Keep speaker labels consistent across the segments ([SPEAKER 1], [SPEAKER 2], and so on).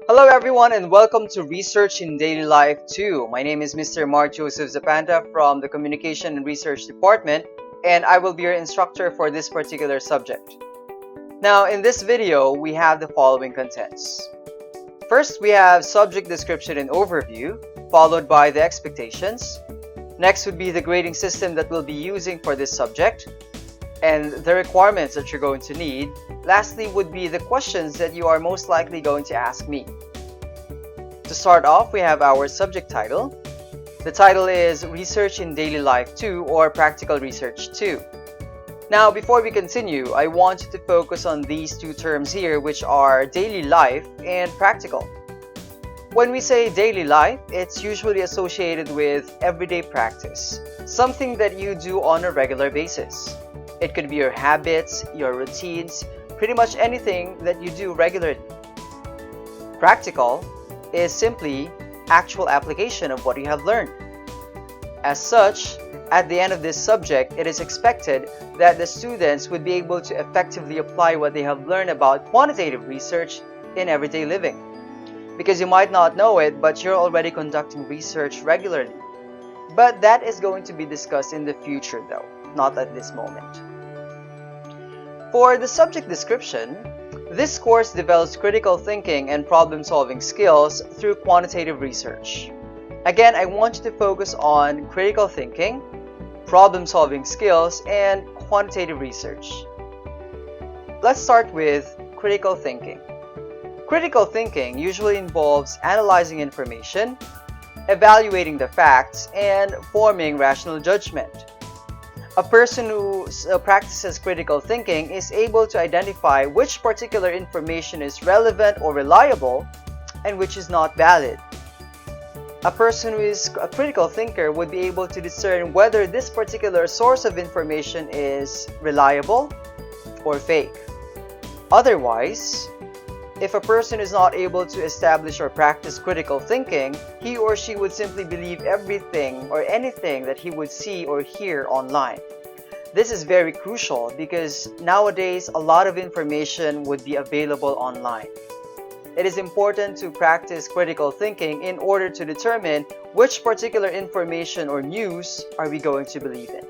[SPEAKER 1] Hello everyone and welcome to Research in Daily Life 2. My name is Mr. Mark Joseph Zapanta from the Communication and Research Department, and I will be your instructor for this particular subject. Now in this video, we have the following contents. First, we have subject description and overview, followed by the expectations. Next would be the grading system that we'll be using for this subject, and the requirements that you're going to need. Lastly would be the questions that you are most likely going to ask me. To start off, we have our subject title. The title is Research in Daily Life 2 or Practical Research 2. Now, before we continue, I want you to focus on these two terms here, which are daily life and practical. When we say daily life, it's usually associated with everyday practice, something that you do on a regular basis. It could be your habits, your routines, pretty much anything that you do regularly. Practical is simply actual application of what you have learned. As such, at the end of this subject, it is expected that the students would be able to effectively apply what they have learned about quantitative research in everyday living. Because you might not know it, but you're already conducting research regularly. But that is going to be discussed in the future though, not at this moment. For the subject description, this course develops critical thinking and problem-solving skills through quantitative research. Again, I want you to focus on critical thinking, problem-solving skills, and quantitative research. Let's start with critical thinking. Critical thinking usually involves analyzing information, evaluating the facts, and forming rational judgment. A person who practices critical thinking is able to identify which particular information is relevant or reliable and which is not valid. A person who is a critical thinker would be able to discern whether this particular source of information is reliable or fake. Otherwise, if a person is not able to establish or practice critical thinking, he or she would simply believe everything or anything that he would see or hear online. This is very crucial because nowadays a lot of information would be available online. It is important to practice critical thinking in order to determine which particular information or news are we going to believe in.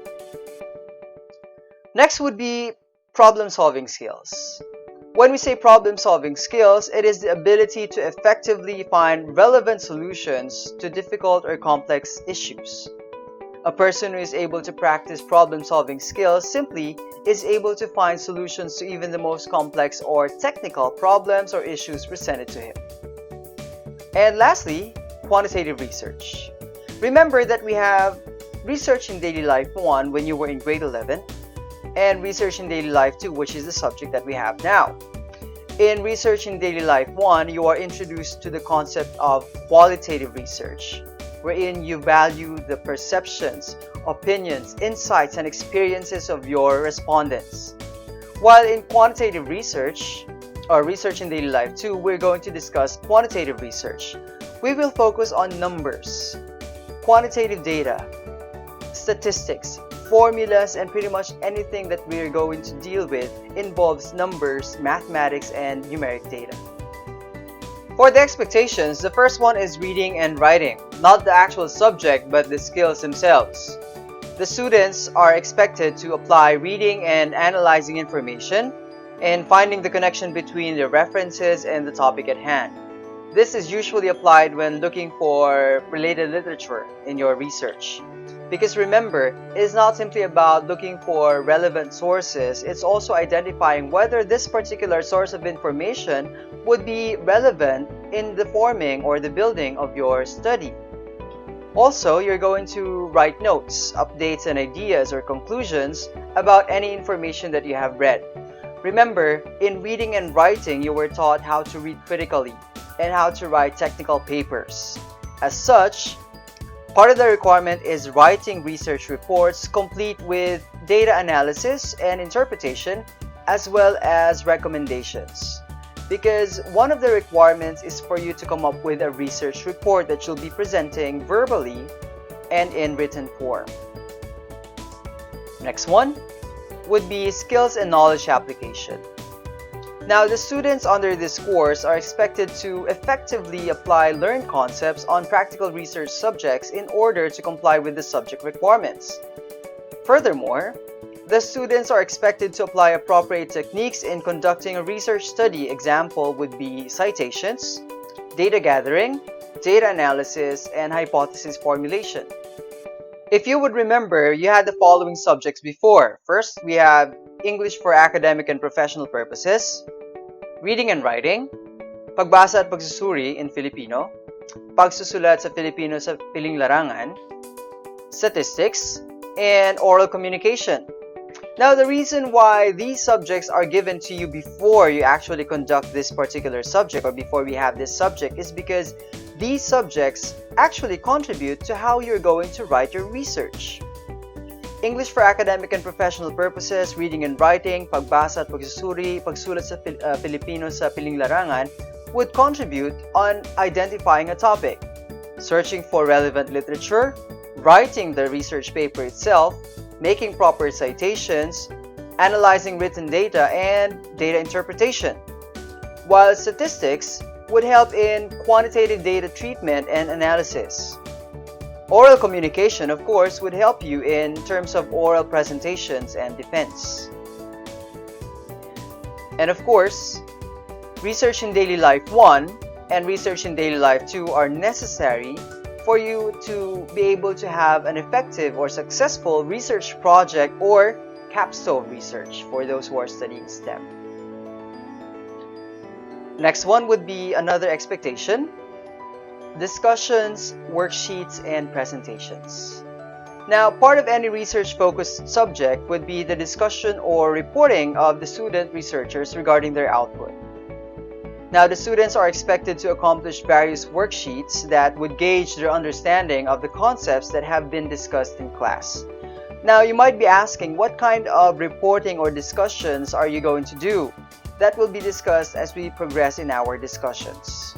[SPEAKER 1] Next would be problem-solving skills. When we say problem-solving skills, it is the ability to effectively find relevant solutions to difficult or complex issues. A person who is able to practice problem-solving skills simply is able to find solutions to even the most complex or technical problems or issues presented to him. And lastly, quantitative research. Remember that we have Research in Daily Life 1 when you were in grade 11, and Research in Daily Life 2, which is the subject that we have now. In Research in Daily Life 1, you are introduced to the concept of qualitative research, wherein you value the perceptions, opinions, insights, and experiences of your respondents. While in quantitative research, or Research in Daily Life 2, we're going to discuss quantitative research. We will focus on numbers, quantitative data, statistics, formulas, and pretty much anything that we're going to deal with involves numbers, mathematics, and numeric data. For the expectations, the first one is reading and writing, not the actual subject but the skills themselves. The students are expected to apply reading and analyzing information and finding the connection between the references and the topic at hand. This is usually applied when looking for related literature in your research. Because remember, it is not simply about looking for relevant sources, it's also identifying whether this particular source of information would be relevant in the forming or the building of your study. Also, you're going to write notes, updates, and ideas or conclusions about any information that you have read. Remember, in reading and writing, you were taught how to read critically and how to write technical papers. As such, part of the requirement is writing research reports complete with data analysis and interpretation as well as recommendations. Because one of the requirements is for you to come up with a research report that you'll be presenting verbally and in written form. Next one would be skills and knowledge application. Now, the students under this course are expected to effectively apply learned concepts on practical research subjects in order to comply with the subject requirements. Furthermore, the students are expected to apply appropriate techniques in conducting a research study. Example would be citations, data gathering, data analysis, and hypothesis formulation. If you would remember, you had the following subjects before. First, we have English for academic and professional purposes, reading and writing, pagbasa at pagsusuri in Filipino, pagsusulat sa Filipino sa piling larangan, statistics, and oral communication. Now, the reason why these subjects are given to you before you actually conduct this particular subject or before we have this subject is because these subjects actually contribute to how you're going to write your research. English for academic and professional purposes, reading and writing, pagbasa at pagsusuri, pagsulat sa Filipino sa piling larangan would contribute on identifying a topic, searching for relevant literature, writing the research paper itself, making proper citations, analyzing written data, and data interpretation. While statistics would help in quantitative data treatment and analysis. Oral communication, of course, would help you in terms of oral presentations and defense. And of course, Research in Daily Life 1 and Research in Daily Life 2 are necessary for you to be able to have an effective or successful research project or capstone research for those who are studying STEM. Next one would be another expectation: discussions, worksheets, and presentations. Now, part of any research-focused subject would be the discussion or reporting of the student researchers regarding their output. Now, the students are expected to accomplish various worksheets that would gauge their understanding of the concepts that have been discussed in class. Now, you might be asking, what kind of reporting or discussions are you going to do? That will be discussed as we progress in our discussions.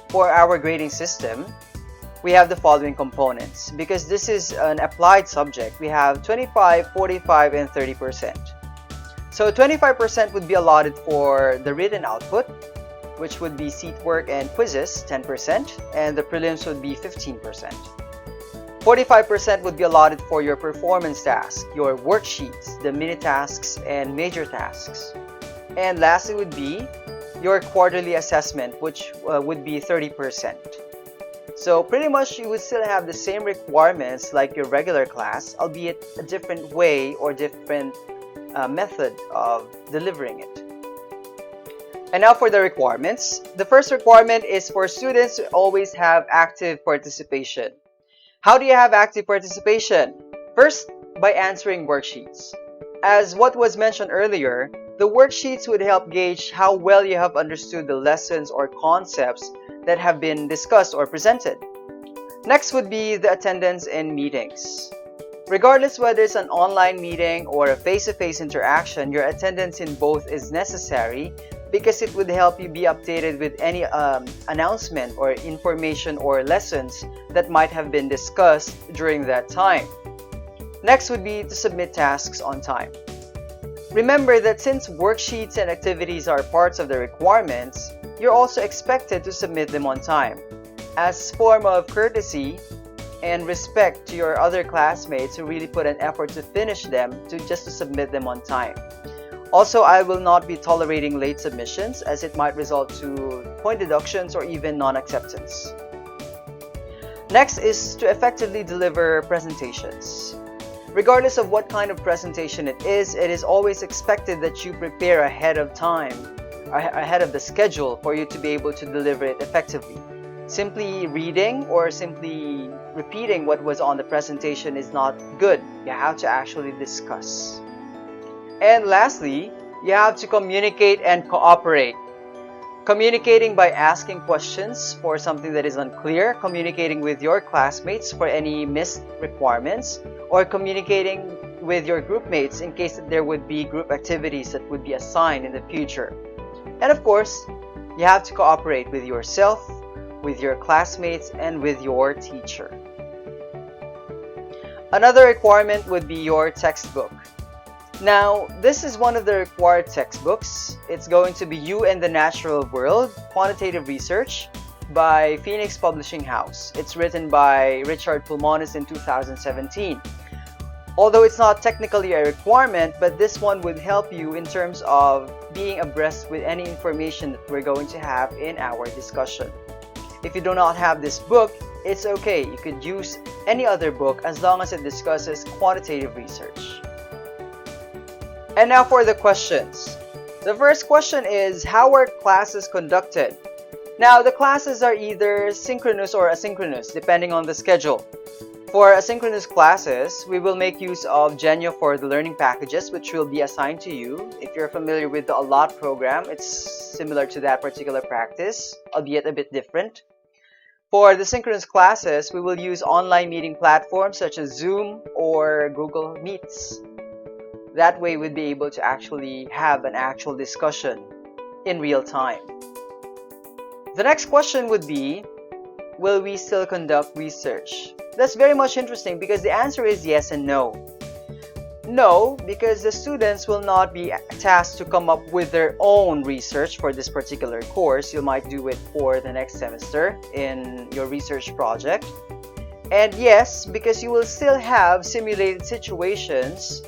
[SPEAKER 1] For our grading system, we have the following components. Because this is an applied subject, we have 25, 45, and 30%. So 25% would be allotted for the written output, which would be seat work and quizzes, 10%, and the prelims would be 15%. 45% would be allotted for your performance task, your worksheets, the mini tasks, and major tasks. And lastly would be your quarterly assessment, which would be 30%. So pretty much you would still have the same requirements like your regular class, albeit a different way or different method of delivering it. And now for the requirements. The first requirement is for students to always have active participation. How do you have active participation? First, by answering worksheets. As what was mentioned earlier, the worksheets would help gauge how well you have understood the lessons or concepts that have been discussed or presented. Next would be the attendance in meetings. Regardless whether it's an online meeting or a face-to-face interaction, your attendance in both is necessary because it would help you be updated with any announcement or information or lessons that might have been discussed during that time. Next would be to submit tasks on time. Remember that since worksheets and activities are parts of the requirements, you're also expected to submit them on time. As a form of courtesy and respect to your other classmates who really put an effort to finish them, to submit them on time. Also, I will not be tolerating late submissions as it might result to point deductions or even non-acceptance. Next is to effectively deliver presentations. Regardless of what kind of presentation it is always expected that you prepare ahead of time, ahead of the schedule for you to be able to deliver it effectively. Simply reading or simply repeating what was on the presentation is not good. You have to actually discuss. And lastly, you have to communicate and cooperate. Communicating by asking questions for something that is unclear, communicating with your classmates for any missed requirements, or communicating with your group mates in case that there would be group activities that would be assigned in the future. And of course, you have to cooperate with yourself, with your classmates, and with your teacher. Another requirement would be your textbook. Now, this is one of the required textbooks. It's going to be You and the Natural World, Quantitative Research by Phoenix Publishing House. It's written by Richard Pulmonis in 2017. Although it's not technically a requirement, but this one would help you in terms of being abreast with any information that we're going to have in our discussion. If you do not have this book, it's okay. You could use any other book as long as it discusses quantitative research. And now for the questions. The first question is, how are classes conducted? Now, the classes are either synchronous or asynchronous, depending on the schedule. For asynchronous classes, we will make use of Genio for the learning packages, which will be assigned to you. If you're familiar with the ALOT program, it's similar to that particular practice, albeit a bit different. For the synchronous classes, we will use online meeting platforms such as Zoom or Google Meets. That way, we'd be able to actually have an actual discussion in real time. The next question would be, will we still conduct research? That's very much interesting because the answer is yes and no. No, because the students will not be tasked to come up with their own research for this particular course. You might do it for the next semester in your research project. And yes, because you will still have simulated situations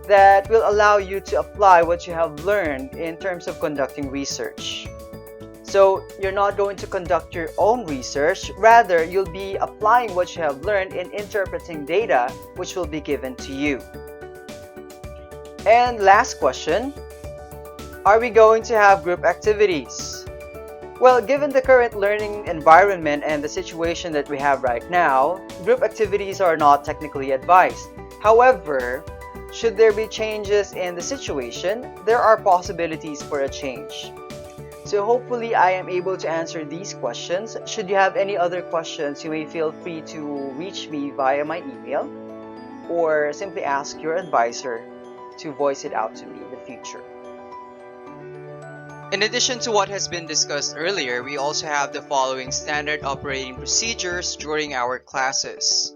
[SPEAKER 1] that will allow you to apply what you have learned in terms of conducting research. So you're not going to conduct your own research, rather you'll be applying what you have learned in interpreting data which will be given to you. And last question, are we going to have group activities? Well, given the current learning environment and the situation that we have right now, group activities are not technically advised. However, should there be changes in the situation, there are possibilities for a change. So hopefully I am able to answer these questions. Should you have any other questions, you may feel free to reach me via my email or simply ask your advisor to voice it out to me in the future. In addition to what has been discussed earlier, we also have the following standard operating procedures during our classes.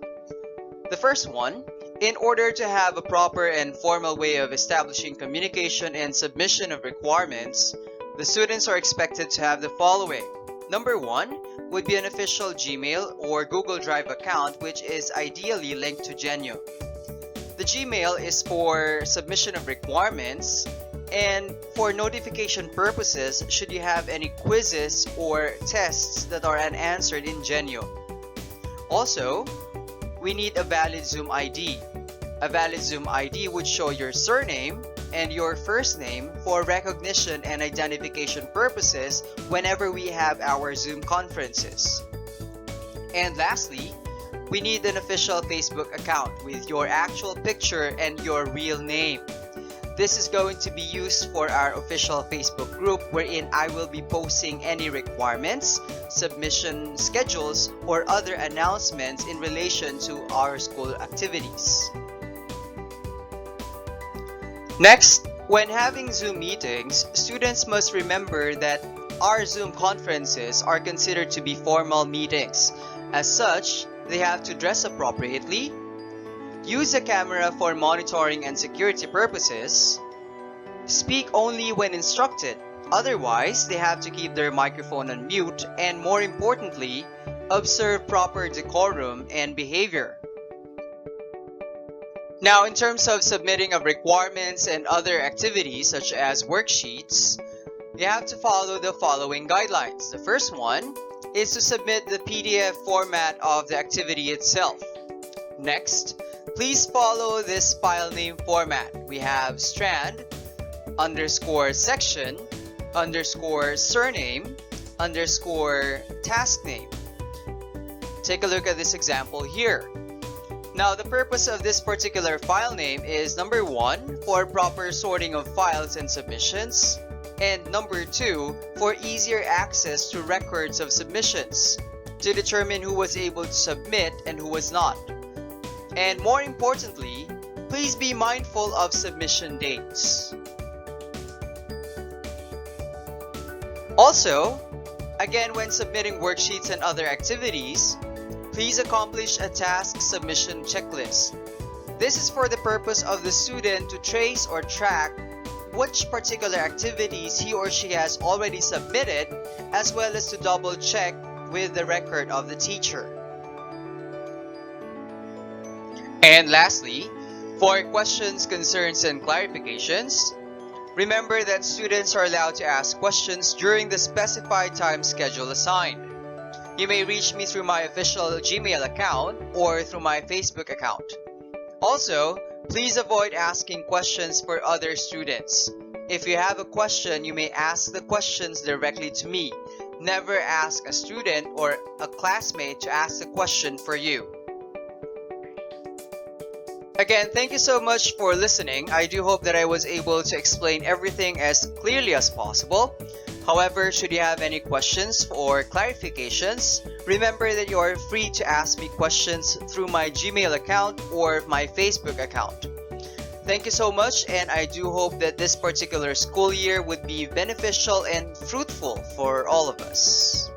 [SPEAKER 1] The first one, in order to have a proper and formal way of establishing communication and submission of requirements, the students are expected to have the following. Number one would be an official Gmail or Google Drive account, which is ideally linked to Genio. The Gmail is for submission of requirements, and for notification purposes, should you have any quizzes or tests that are unanswered in Genio. Also, we need a valid Zoom ID. A valid Zoom ID would show your surname and your first name for recognition and identification purposes whenever we have our Zoom conferences. And lastly, we need an official Facebook account with your actual picture and your real name. This is going to be used for our official Facebook group, wherein I will be posting any requirements, submission schedules, or other announcements in relation to our school activities. Next, when having Zoom meetings, students must remember that our Zoom conferences are considered to be formal meetings. As such, they have to dress appropriately, use a camera for monitoring and security purposes, speak only when instructed, otherwise they have to keep their microphone on mute, and more importantly, observe proper decorum and behavior. Now, in terms of submitting of requirements and other activities such as worksheets, you have to follow the following guidelines. The first one is to submit the PDF format of the activity itself. Next, please follow this file name format. We have strand, _section, _surname, _task name. Take a look at this example here. Now, the purpose of this particular file name is number one, for proper sorting of files and submissions, and number two, for easier access to records of submissions, to determine who was able to submit and who was not. And more importantly, please be mindful of submission dates. Also, again, when submitting worksheets and other activities, please accomplish a task submission checklist. This is for the purpose of the student to trace or track which particular activities he or she has already submitted, as well as to double check with the record of the teacher. And lastly, for questions, concerns, and clarifications, remember that students are allowed to ask questions during the specified time schedule assigned. You may reach me through my official Gmail account or through my Facebook account. Also, please avoid asking questions for other students. If you have a question, you may ask the questions directly to me. Never ask a student or a classmate to ask the question for you. Again, thank you so much for listening. I do hope that I was able to explain everything as clearly as possible. However, should you have any questions or clarifications, remember that you are free to ask me questions through my Gmail account or my Facebook account. Thank you so much, and I do hope that this particular school year would be beneficial and fruitful for all of us.